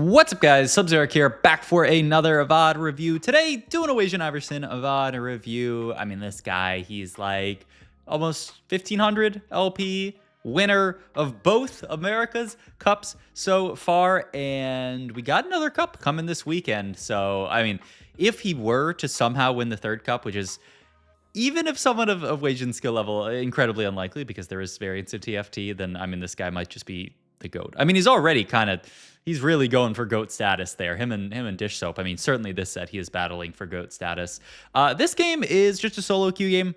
What's up, guys? Sub-Zero here, back for another Avad review. Today, doing a Wasianiverson Avad review. I mean, this guy, he's like almost 1,500 LP, winner of both America's Cups so far, and we got another cup coming this weekend. So, I mean, if he were to somehow win the third cup, which is, even if someone of Wasian skill level, incredibly unlikely because there is variance of TFT, then, I mean, this guy might just be the GOAT. I mean, he's already he's really going for GOAT status there. Him and Dish Soap. I mean, certainly this set he is battling for GOAT status. This game is just a solo queue game,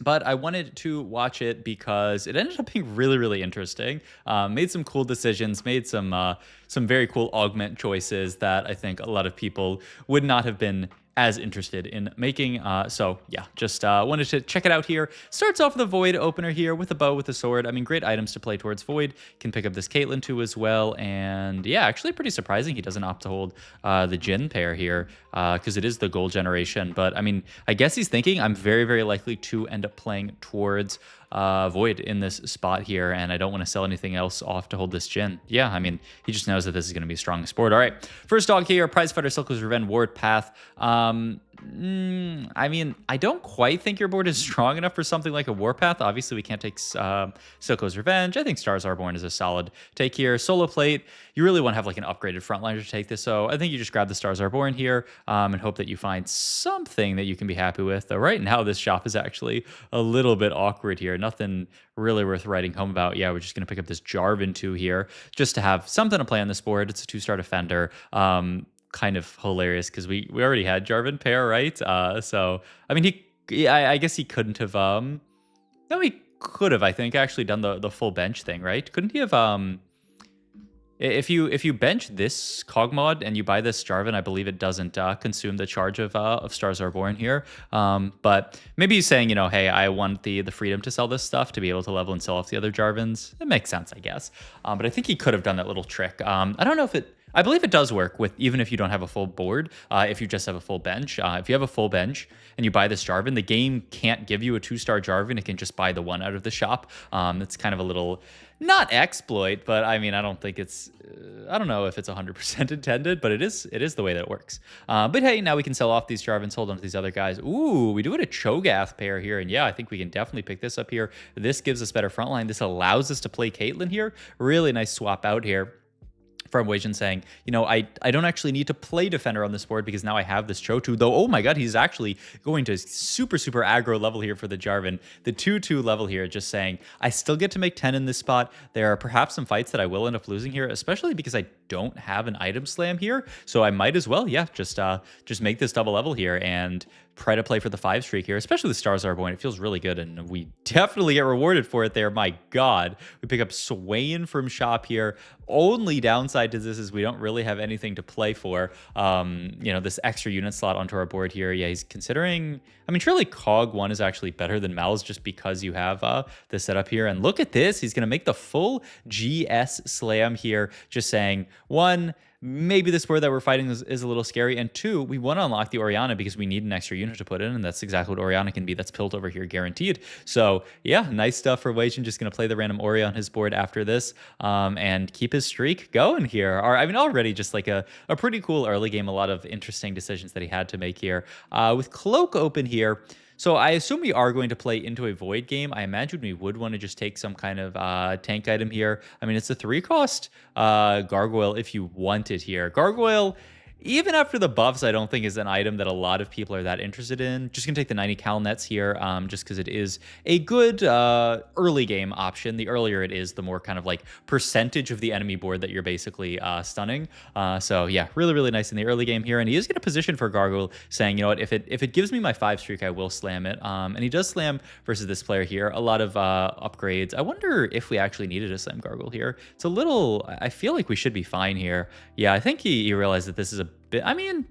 but I wanted to watch it because it ended up being really, really interesting. Made some cool decisions, made some very cool augment choices that I think a lot of people would not have been as interested in making. So yeah, just wanted to check it out here. Starts off with a Void opener here with a bow, with a sword. I mean, great items to play towards Void. Can pick up this Caitlyn too as well. And yeah, actually pretty surprising he doesn't opt to hold the Jhin pair here because it is the gold generation. But I mean, I guess he's thinking I'm very, very likely to end up playing towards Void in this spot here, and I don't want to sell anything else off to hold this Jhin. Yeah, I mean, he just knows that this is going to be a strong sport. All right, first dog here, Prizefighter, Silco's Revenge, Ward Path. I mean, I don't quite think your board is strong enough for something like a Warpath. Obviously, we can't take Silco's Revenge. I think Stars Are Born is a solid take here. Solo Plate, you really want to have like an upgraded frontliner to take this, so I think you just grab the Stars Are Born here and hope that you find something that you can be happy with. Though right now, this shop is actually a little bit awkward here. Nothing really worth writing home about. Yeah, we're just going to pick up this Jarvan 2 here just to have something to play on this board. It's a 2-star defender. Kind of hilarious because we already had Jarvan pair, right? So I mean, I guess he couldn't have no, he could have, I think, actually done the full bench thing, right? Couldn't he have if you bench this cog mod and you buy this Jarvan, I believe it doesn't consume the charge of Stars Are Born here. But maybe he's saying, you know, hey, I want the freedom to sell this stuff to be able to level and sell off the other Jarvans. It makes sense, I guess. But I think he could have done that little trick. I don't know if I believe it does work with even if you don't have a full board, if you just have a full bench. If you have a full bench and you buy this Jarvan, the game can't give you a 2-star Jarvan. It can just buy the one out of the shop. It's kind of a little, not exploit, but I mean, I don't think it's, I don't know if it's 100% intended, but it is the way that it works. But hey, now we can sell off these Jarvans, hold on to these other guys. Ooh, we do it a Cho'Gath pair here, and yeah, I think we can definitely pick this up here. This gives us better frontline. This allows us to play Caitlyn here. Really nice swap out here from Wasian saying, you know, I don't actually need to play defender on this board because now I have this Cho2, though, oh my god, he's actually going to super aggro level here for the Jarvan. The 2-2 level here, just saying, I still get to make 10 in this spot. There are perhaps some fights that I will end up losing here, especially because I don't have an item slam here, so I might as well, yeah, just make this double level here and try to play for the 5 streak here, especially the Stars Are Born. It feels really good, and we definitely get rewarded for it there. My god, we pick up Swain from shop here. Only downside to this is we don't really have anything to play for. You know, this extra unit slot onto our board here. Yeah, he's considering, I mean, surely Cog 1 is actually better than Mal's just because you have this setup here. And look at this, he's going to make the full GS slam here, just saying, 1, maybe this board that we're fighting is a little scary, and 2, we want to unlock the Orianna because we need an extra unit to put in, and that's exactly what Orianna can be. That's Pilt over here, guaranteed. So yeah, nice stuff for Wasian. Just going to play the random Ori on his board after this and keep his streak going here. I mean, already just like a pretty cool early game. A lot of interesting decisions that he had to make here. With Cloak open here, so I assume we are going to play into a Void game. I imagine we would want to just take some kind of tank item here. I mean, it's a 3-cost gargoyle if you want it here. Gargoyle, even after the buffs, I don't think is an item that a lot of people are that interested in. Just going to take the 90 cal nets here just because it is a good early game option. The earlier it is, the more kind of like percentage of the enemy board that you're basically stunning. So yeah, really nice in the early game here. And he is going to position for Gargoyle, saying, you know what, if it gives me my 5 streak, I will slam it. And he does slam versus this player here. A lot of upgrades. I wonder if we actually needed a slam Gargoyle here. It's a little, I feel like we should be fine here. Yeah, I think he realized that this is a bit, I mean,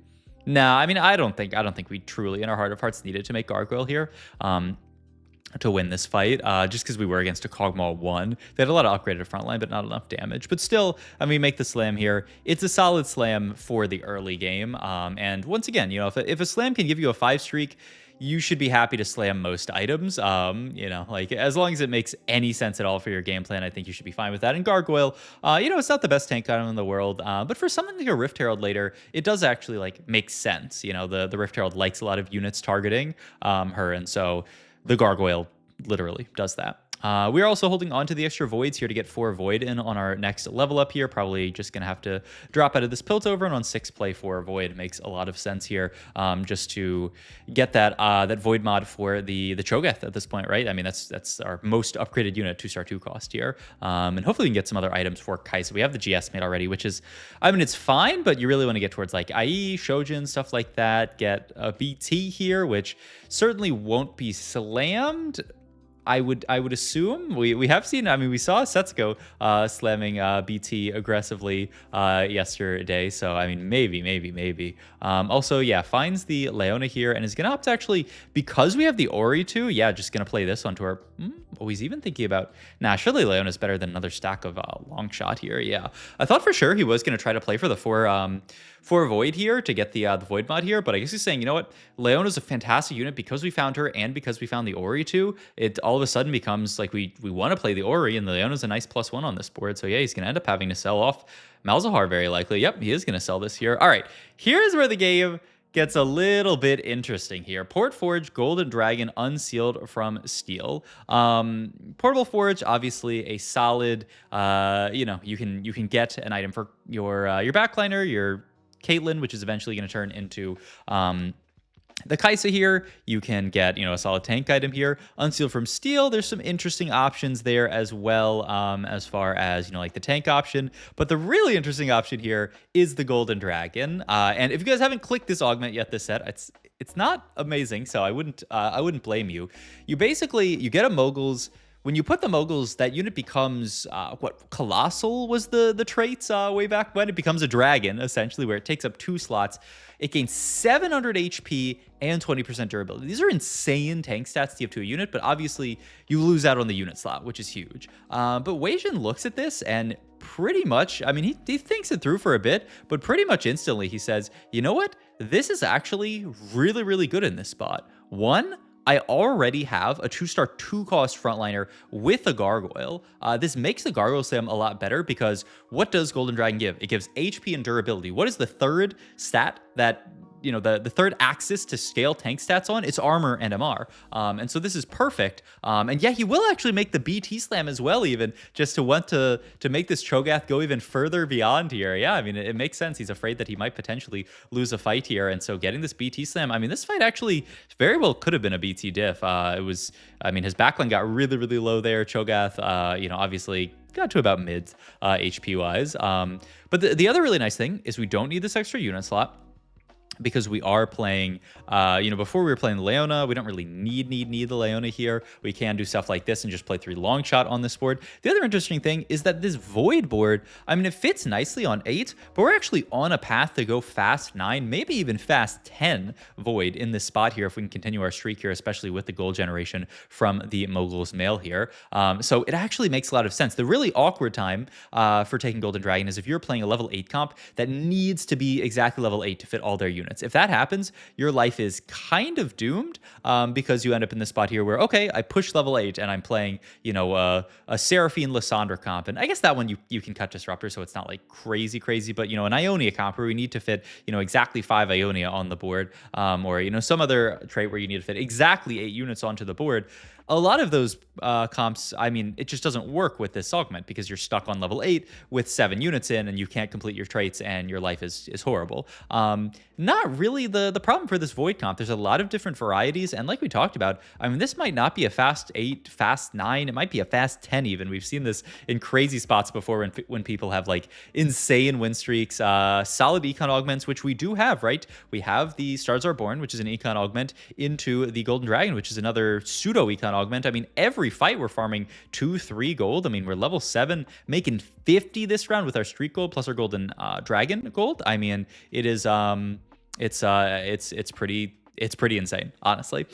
no, I mean, I don't think we truly in our heart of hearts needed to make Gargoyle here to win this fight, just because we were against a Kog'Maw 1. They had a lot of upgraded frontline, but not enough damage. But still, I mean, make the slam here. It's a solid slam for the early game. And once again, you know, if a slam can give you a 5 streak, you should be happy to slam most items. You know, like as long as it makes any sense at all for your game plan, I think you should be fine with that. And Gargoyle, you know, it's not the best tank item in the world, but for something like a Rift Herald later, it does actually like make sense. You know, the Rift Herald likes a lot of units targeting her, and so the Gargoyle literally does that. We're also holding on to the extra voids here to get 4 void in on our next level up here. Probably just going to have to drop out of this Piltover, and on 6 play 4 void. Makes a lot of sense here, just to get that that void mod for the Cho'Gath at this point, right? I mean, that's our most upgraded unit, 2-star 2 cost here. And hopefully we can get some other items for Kaisa. We have the GS made already, which is, I mean, it's fine, but you really want to get towards like IE, Shojin, stuff like that. Get a BT here, which certainly won't be slammed. I would assume we have seen. I mean, we saw Setsuko slamming BT aggressively yesterday. So I mean, maybe. Also, yeah, finds the Leona here and is gonna opt actually, because we have the Ori too. Yeah, just gonna play this onto her. Oh, he's even thinking about. Nah, surely Leona's better than another stack of long shot here. Yeah, I thought for sure he was gonna try to play for the 4 void here to get the void mod here, but I guess he's saying, you know what, Leona's a fantastic unit because we found her and because we found the Ori too. It all of a sudden becomes like we want to play the Ori, and the Leona's a nice +1 on this board. So yeah, he's going to end up having to sell off Malzahar very likely. Yep, he is going to sell this here. All right, here's where the game gets a little bit interesting here. Port Forge, Golden Dragon, unsealed from Steel. Portable Forge, obviously a solid. You know, you can get an item for your backliner, your Caitlyn, which is eventually going to turn into the Kaisa here. You can get, you know, a solid tank item here. Unsealed from Steel, there's some interesting options there as well, as far as, you know, like the tank option. But the really interesting option here is the Golden Dragon. And if you guys haven't clicked this augment yet this set, it's not amazing, so I wouldn't blame you. You get a Moguls. When you put the Moguls, that unit becomes, Colossal was the traits way back when. It becomes a dragon, essentially, where it takes up 2 slots. It gains 700 HP and 20% durability. These are insane tank stats to give to a unit, but obviously you lose out on the unit slot, which is huge. But Wasian looks at this and pretty much, I mean, he thinks it through for a bit, but pretty much instantly he says, you know what? This is actually really, really good in this spot. One, I already have a 2-star 2-cost frontliner with a Gargoyle. This makes the Gargoyle Slam a lot better because what does Golden Dragon give? It gives HP and durability. What is the third stat that, you know, the third axis to scale tank stats on? It's armor and MR. And so this is perfect. And yeah, he will actually make the BT slam as well, even just to want to make this Cho'Gath go even further beyond here. Yeah, I mean, it makes sense. He's afraid that he might potentially lose a fight here. And so getting this BT slam, I mean, this fight actually very well could have been a BT diff. It was, I mean, his backline got really, really low there. Cho'Gath, you know, obviously got to about mid HP wise. But the other really nice thing is we don't need this extra unit slot, because we are playing, you know, before we were playing the Leona, we don't really need the Leona here. We can do stuff like this and just play 3 long shot on this board. The other interesting thing is that this Void board, I mean, it fits nicely on 8, but we're actually on a path to go fast 9, maybe even fast 10 Void in this spot here if we can continue our streak here, especially with the gold generation from the Mogul's Mail here. So it actually makes a lot of sense. The really awkward time for taking Golden Dragon is if you're playing a level 8 comp that needs to be exactly level 8 to fit all their units. If that happens, your life is kind of doomed, because you end up in this spot here where, okay, I push level 8 and I'm playing, you know, a Seraphine Lysandra comp. And I guess that one you can cut Disruptor, so it's not like crazy, but, you know, an Ionia comp where we need to fit, you know, exactly 5 Ionia on the board, or, you know, some other trait where you need to fit exactly 8 units onto the board. A lot of those comps, I mean, it just doesn't work with this augment because you're stuck on level 8 with 7 units in and you can't complete your traits and your life is horrible. Not really the problem for this Void comp. There's a lot of different varieties, and like we talked about, I mean, this might not be a fast 8, fast 9, it might be a fast 10 even. We've seen this in crazy spots before when people have like insane win streaks, solid econ augments, which we do have, right? We have the Stars Are Born, which is an econ augment, into the Golden Dragon, which is another pseudo econ augment. I mean, every fight we're farming 2-3 gold. I mean, we're level 7, making 50 this round with our streak gold plus our Golden Dragon gold. I mean, it is it's pretty insane, honestly.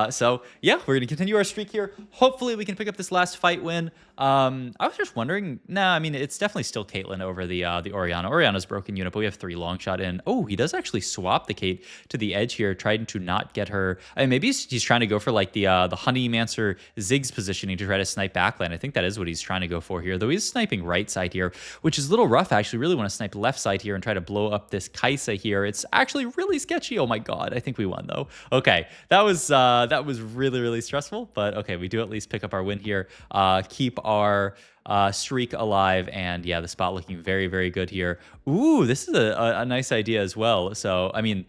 So yeah, we're gonna continue our streak here. Hopefully we can pick up this last fight win. I was just wondering. Nah, I mean it's definitely still Caitlyn over the Orianna. Orianna's broken unit, but we have 3 long shot in. Oh, he does actually swap the Kate to the edge here, trying to not get her. I mean, maybe he's trying to go for like the Honeymancer Ziggs positioning to try to snipe backline. I think that is what he's trying to go for here. Though he's sniping right side here, which is a little rough. I actually really want to snipe left side here and try to blow up this Kaisa here. It's actually really sketchy. Oh my god, I think we won though. Okay, that was really stressful, but okay, we do at least pick up our win here. Keep our streak alive, and yeah, the spot looking very good here. Ooh, this is a nice idea as well. So I mean,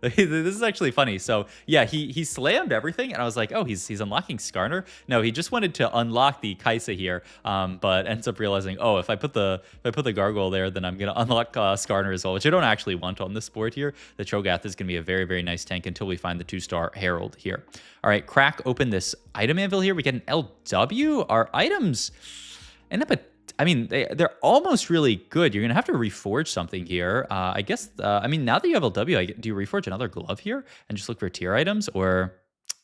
this is actually funny. So yeah, he slammed everything, and I was like, oh, he's unlocking Skarner. No, he just wanted to unlock the Kaisa here, but ends up realizing, oh, if I put the gargoyle there, then I'm gonna unlock Skarner as well, which I don't actually want on this board here. The Cho'Gath is gonna be a very nice tank until we find the 2-star Herald here. All right, crack open this item anvil here. We get an LW. Our items end up I mean, they're almost really good. You're going to have to reforge something here. I guess, I mean, now that you have LW, do you reforge another glove here and just look for tier items? Or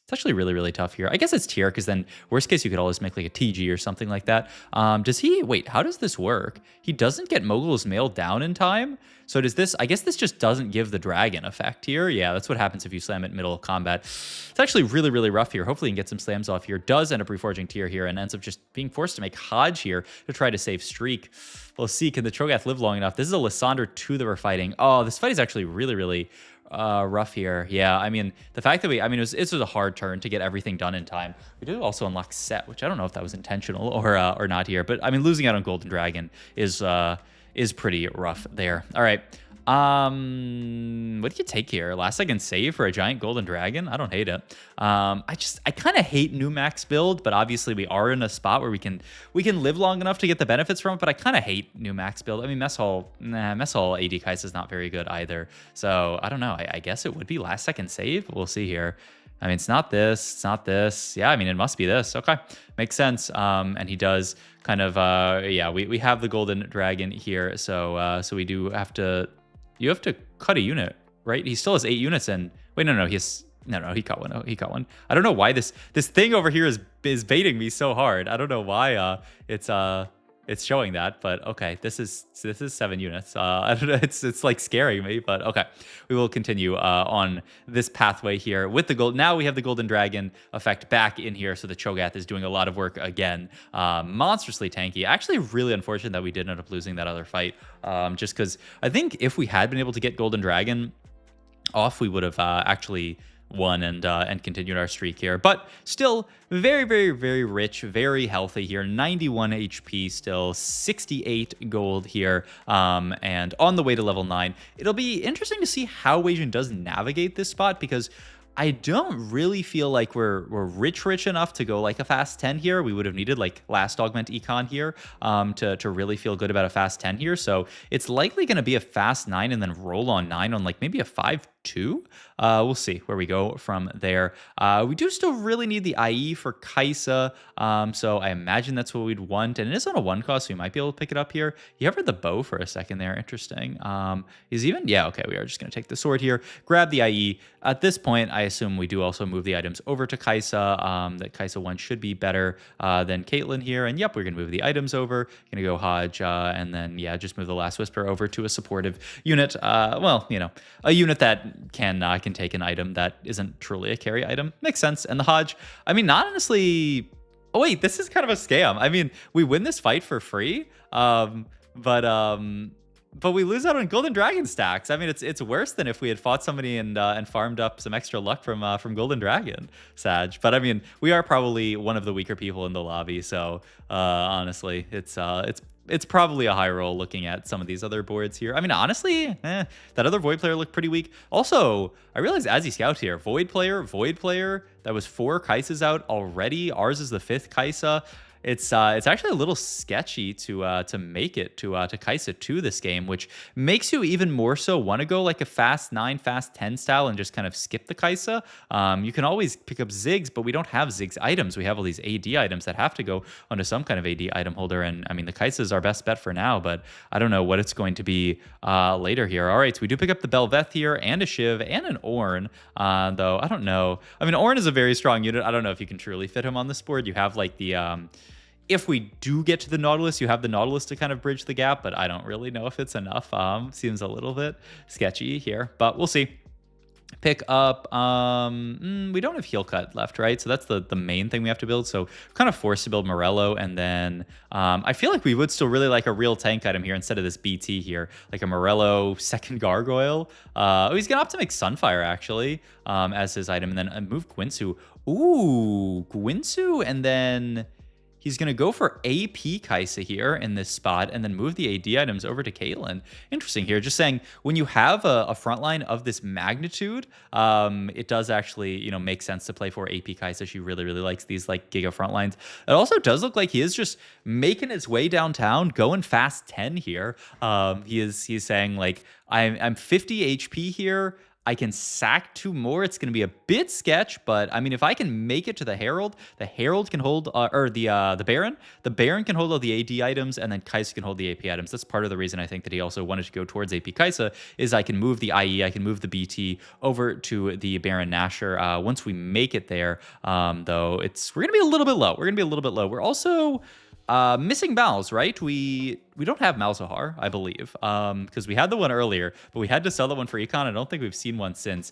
it's actually really tough here. I guess it's tier, because then worst case, you could always make like a TG or something like that. Wait, how does this work? He doesn't get Mogul's Mail down in time. So does this, I guess this just doesn't give the dragon effect here. Yeah, that's what happens if you slam it middle of combat. It's actually really rough here. Hopefully you can get some slams off here. Does end up reforging tier here and ends up just being forced to make Hodge here to try to save streak. We'll see, can the Cho'Gath live long enough? This is a Lysandre 2 that we're fighting. Oh, this fight is actually really rough here. Yeah, I mean, the fact that it was a hard turn to get everything done in time. We do also unlock Set, which I don't know if that was intentional or not here, but I mean, losing out on Golden Dragon is pretty rough there. All right. What do you take here? Last second save for a giant golden dragon? I don't hate it. I kind of hate new max build, but obviously we are in a spot where we can live long enough to get the benefits from it, but I kind of hate new max build. I mean, Mess Hall AD Kaisa is not very good either. So I don't know. I guess it would be last second save. We'll see here. I mean, it's not this. It's not this. Yeah, I mean, it must be this. Okay, makes sense. And he does kind of, yeah, we have the golden dragon here. So we do have to, you have to cut a unit, right? He still has 8 units in. Wait, no, he has, no, he caught one. Oh, he caught one. I don't know why this thing over here is baiting me so hard. I don't know why it's showing that, but okay, this is 7 units. I don't know, it's like scaring me, but okay, we will continue on this pathway here with the gold. Now we have the golden dragon effect back in here, so the Cho'Gath is doing a lot of work again. Monstrously tanky. Actually, really unfortunate that we did end up losing that other fight, just because I think if we had been able to get golden dragon off, we would have actually won and continued our streak here. But still very rich, very healthy here. 91 HP still, 68 gold here, and on the way to level 9. It'll be interesting to see how Wasian does navigate this spot, because I don't really feel like we're rich enough to go like a fast 10 here. We would have needed like last augment econ here to really feel good about a fast 10 here. So it's likely going to be a fast 9 and then roll on 9 on like maybe a 5-2. We'll see where we go from there. We do still really need the IE for Kaisa, so I imagine that's what we'd want. And it is on a 1 cost, so we might be able to pick it up here. You hovered the bow for a second there. Interesting. Yeah, okay, we are just going to take the sword here, grab the IE. At this point, I assume we do also move the items over to Kaisa. That Kaisa 1 should be better than Caitlyn here. And yep, we're going to move the items over. Going to go Hodge, and then, yeah, just move the Last Whisper over to a supportive unit. Well, you know, a unit that can take an item that isn't truly a carry item. Makes sense. And the Hodge, I mean, not honestly... Oh, wait, this is kind of a scam. I mean, we win this fight for free, but we lose out on Golden Dragon stacks. I mean, it's worse than if we had fought somebody and farmed up some extra luck from Golden Dragon, Sag. But I mean, we are probably one of the weaker people in the lobby, so honestly, it's probably a high roll looking at some of these other boards here. I mean, honestly, that other Void player looked pretty weak. Also, I realized as he scouts here, Void player, that was 4 Kaisas out already. Ours is the 5th Kaisa. It's actually a little sketchy to make it to Kaisa 2 this game, which makes you even more so want to go like a fast 9, fast 10 style and just kind of skip the Kaisa. You can always pick up Ziggs, but we don't have Ziggs items. We have all these AD items that have to go onto some kind of AD item holder, and I mean the Kaisa is our best bet for now, but I don't know what it's going to be later here. All right, so we do pick up the Belveth here and a Shiv and an Ornn, though I don't know. I mean, Ornn is a very strong unit. I don't know if you can truly fit him on this board. You have like the if we do get to the Nautilus, you have the Nautilus to kind of bridge the gap, but I don't really know if it's enough. Seems a little bit sketchy here, but we'll see. Pick up, we don't have heal cut left, right? So that's the main thing we have to build. So kind of forced to build Morello, and then I feel like we would still really like a real tank item here instead of this BT here, like a Morello second gargoyle. Oh, he's gonna opt to make Sunfire actually as his item, and then move Gwinsu. Ooh, Gwinsu, and then he's going to go for AP Kaisa here in this spot and then move the AD items over to Caitlyn. Interesting here. Just saying, when you have a front line of this magnitude, it does actually, you know, make sense to play for AP Kaisa. She really, really likes these like Giga front lines. It also does look like he is just making his way downtown, going fast 10 here. He's saying like, I'm 50 HP here. I can sack 2 more. It's going to be a bit sketch, but I mean, if I can make it to the Herald can hold, or the Baron. The Baron can hold all the AD items, and then Kaisa can hold the AP items. That's part of the reason I think that he also wanted to go towards AP Kaisa, is I can move the IE, I can move the BT over to the Baron Nasher. Once we make it there, though, we're going to be a little bit low. We're going to be a little bit low. We're also missing Mal's, right? We don't have Malzahar, I believe, because we had the one earlier, but we had to sell the one for Econ. I don't think we've seen one since,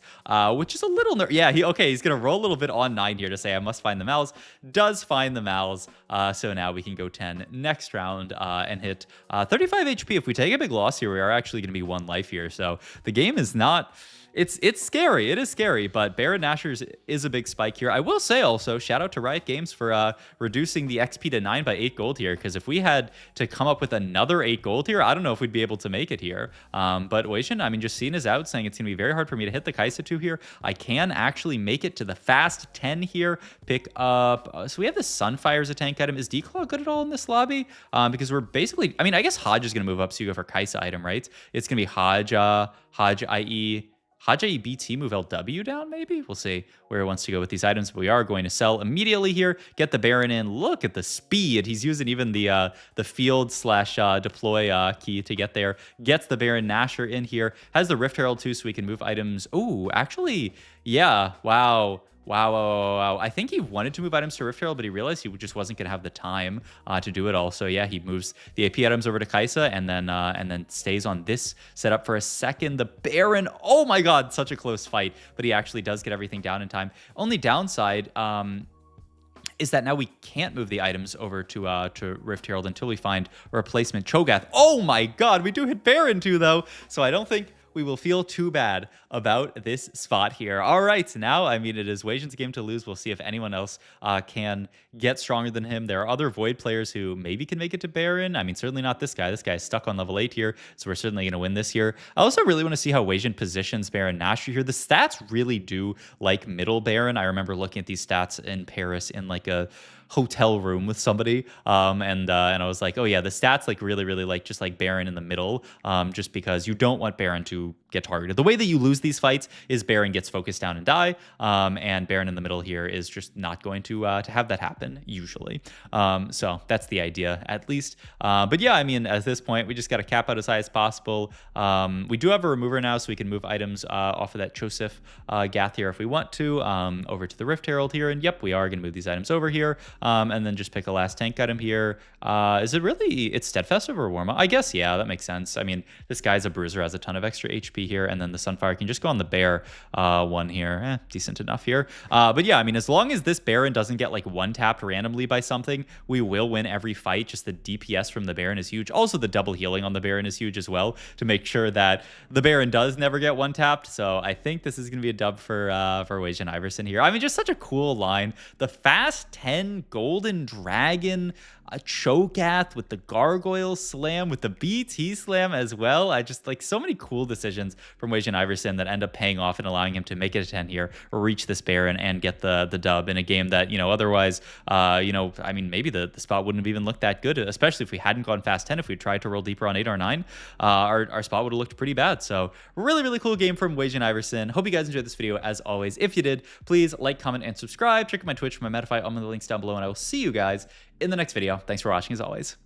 which is a little yeah, he's gonna roll a little bit on 9 here to say I must find the Mals. Does find the Mals, so now we can go 10 next round and hit 35 HP. If we take a big loss here, we are actually gonna be 1 life here, so the game is not... It's scary. It is scary, but Baron Nashers is a big spike here. I will say also, shout out to Riot Games for reducing the XP to 9 by 8 gold here, because if we had to come up with another 8 gold here, I don't know if we'd be able to make it here. But Wasian, I mean, just seeing his out, saying it's going to be very hard for me to hit the Kaisa 2 here. I can actually make it to the fast 10 here. Pick up... so we have the Sunfire as a tank item. Is Declaw good at all in this lobby? Because we're basically... I mean, I guess Hodge is going to move up, so you go for Kaisa item, right? It's going to be Hodge, IE... Haja BT move LW down, maybe? We'll see where he wants to go with these items. But we are going to sell immediately here. Get the Baron in. Look at the speed. He's using even the field slash deploy key to get there. Gets the Baron Nasher in here. Has the Rift Herald too, so we can move items. Oh, actually, yeah. Wow. Wow. I think he wanted to move items to Rift Herald, but he realized he just wasn't going to have the time to do it all. So yeah, he moves the AP items over to Kaisa and then stays on this setup for a second. The Baron, oh my god, such a close fight, but he actually does get everything down in time. Only downside is that now we can't move the items over to Rift Herald until we find a replacement Cho'Gath. Oh my god, we do hit Baron too though, so I don't think we will feel too bad about this spot here. All right, now, I mean, it is Wasian's game to lose. We'll see if anyone else can get stronger than him. There are other Void players who maybe can make it to Baron. I mean, certainly not this guy. This guy is stuck on level 8 here, so we're certainly going to win this here. I also really want to see how Wasian positions Baron Nasher here. The stats really do like middle Baron. I remember looking at these stats in Paris in like a hotel room with somebody, and I was like, oh yeah, the stats like really like just like Baron in the middle, just because you don't want Baron to get targeted. The way that you lose these fights is Baron gets focused down and die, and Baron in the middle here is just not going to have that happen usually. So that's the idea at least. But yeah, I mean, at this point, we just got to cap out as high as possible. We do have a remover now, so we can move items off of that Joseph Gath here if we want to, over to the Rift Herald here, and yep, we are going to move these items over here. And then just pick a last tank item here. Is it really, it's Steadfast over Warma? I guess, yeah, that makes sense. I mean, this guy's a bruiser, has a ton of extra HP here, and then the Sunfire can just go on the bear one here. Decent enough here. But yeah, I mean, as long as this Baron doesn't get like one tapped randomly by something, we will win every fight. Just the DPS from the Baron is huge. Also, the double healing on the Baron is huge as well, to make sure that the Baron does never get one tapped. So I think this is going to be a dub for Wasianiverson here. I mean, just such a cool line. The fast 10 Golden Dragon, a Cho'Gath with the Gargoyle Slam, with the BT Slam as well. I just like so many cool decisions from Wasianiverson that end up paying off and allowing him to make it a 10 here, or reach this Baron and get the dub in a game that, you know, otherwise, I mean, maybe the spot wouldn't have even looked that good, especially if we hadn't gone fast 10. If we tried to roll deeper on 8 or 9, our spot would have looked pretty bad. So really cool game from Wasianiverson. Hope you guys enjoyed this video as always. If you did, please like, comment, and subscribe. Check out my Twitch for my Metafy. I'll leave the links down below, and I will see you guys in the next video. Thanks for watching as always.